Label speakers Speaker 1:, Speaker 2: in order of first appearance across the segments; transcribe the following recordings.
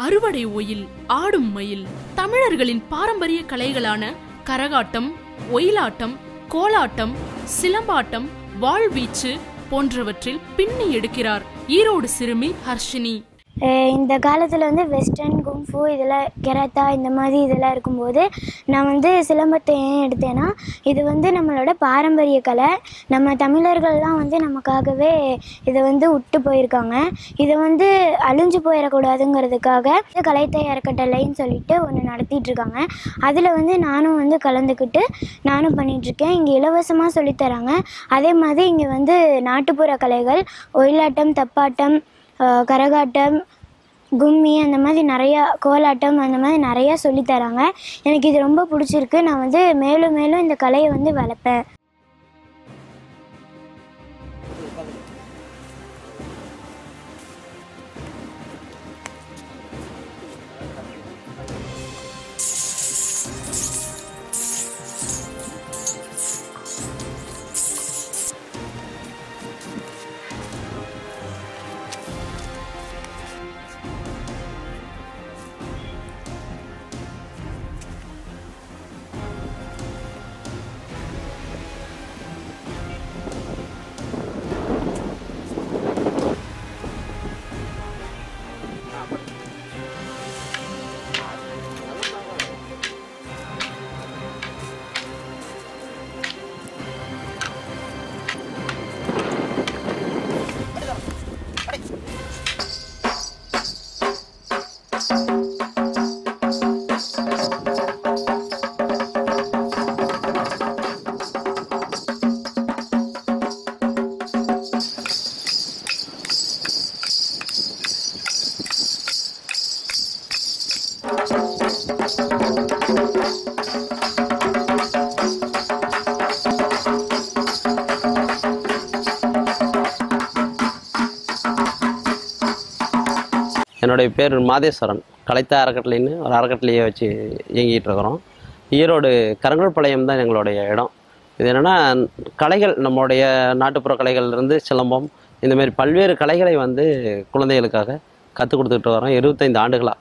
Speaker 1: அறுவடை ஒயில், ஆடும் மயில் தமிழர்களின் பாரம்பரிய கலைகளான கரகாட்டம், ஒயிலாட்டம், கோலாட்டம், சிலம்பாட்டம், வாழ்வீச்சு போன்றவற்றில் பின்னி எடுக்கிறார் ஈரோடு சிறுமி ஹர்ஷினி.
Speaker 2: இந்த காலத்தில் வெஸ்டர்ன் குங்ஃபு இதெல்லாம் கெராத்தா இந்த மாதிரி இதெல்லாம் இருக்கும்போது நான் சிலம்பத்தை ஏன் எடுத்தேன்னா, இது நம்மளோட பாரம்பரிய கலை. நம்ம தமிழர்கள்லாம் நமக்காகவே இதை விட்டு போயிருக்காங்க. இதை அழிஞ்சு போயிடக்கூடாதுங்கிறதுக்காக கலைத்தை அறக்கட்டளைன்னு சொல்லிட்டு ஒன்று நடத்திட்டுருக்காங்க. அதில் நானும் கலந்துக்கிட்டு நானும் பண்ணிகிட்ருக்கேன். இங்கே இலவசமாக சொல்லித்தராங்க. அதே மாதிரி இங்கே நாட்டுப்புற கலைகள், ஒயிலாட்டம், தப்பாட்டம், கரகாட்டம், கும்மி அந்த மாதிரி நிறையா, கோலாட்டம் அந்த மாதிரி நிறையா சொல்லித்தராங்க. எனக்கு இது ரொம்ப பிடிச்சிருக்கு. நான் மேலும் மேலும் இந்த கலையை வளர்ப்பேன்.
Speaker 3: என்னுடைய பேர் மாதேஸ்வரன். கலைத்த அறக்கட்டளைன்னு ஒரு அறக்கட்டளையை வச்சு இயங்கிட்டு இருக்கிறோம். ஈரோடு கரங்கல்பாளையம் தான் எங்களுடைய இடம். இது என்னென்னா, கலைகள், நம்மளுடைய நாட்டுப்புற கலைகள்லேருந்து சிலம்பம், இந்தமாரி பல்வேறு கலைகளை குழந்தைகளுக்காக கற்றுக் கொடுத்துக்கிட்டு வரோம் 25 ஆண்டுகளாக.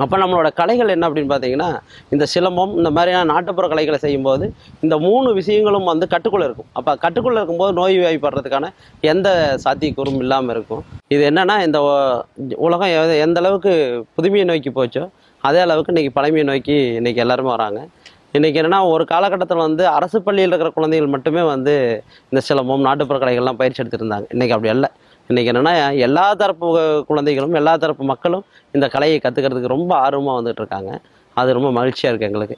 Speaker 3: அப்போ நம்மளோட கலைகள் என்ன அப்படின்னு பார்த்தீங்கன்னா, இந்த சிலம்பம் இந்த மாதிரியான நாட்டுப்புற கலைகளை செய்யும்போது இந்த 3 விஷயங்களும் கட்டுக்குள்ளே இருக்கும். அப்போ கட்டுக்குள்ளே இருக்கும்போது நோய் வாய்ப்படுறதுக்கான எந்த சாத்தியக்கூறும் இல்லாமல் இருக்கும். இது என்னென்னா, இந்த உலகம் எந்த அளவுக்கு புதுமையை நோக்கி போச்சோ அதே அளவுக்கு இன்றைக்கி பழமையை நோக்கி இன்றைக்கி எல்லாருமே வராங்க. இன்றைக்கி என்னென்னா, ஒரு காலகட்டத்தில் அரசு பள்ளியில் இருக்கிற குழந்தைகள் மட்டுமே இந்த சிலம்பம், நாட்டுப்புற கலைகள்லாம் பயிற்சி எடுத்துருந்தாங்க. இன்றைக்கி அப்படி அல்ல. இன்றைக்கி என்னென்னா, எல்லா தரப்பு குழந்தைகளும் எல்லா தரப்பு மக்களும் இந்த கலையை கற்றுக்கிறதுக்கு ரொம்ப ஆர்வமாக வந்துட்டு இருக்காங்க. அது ரொம்ப மகிழ்ச்சியாக இருக்குது எங்களுக்கு.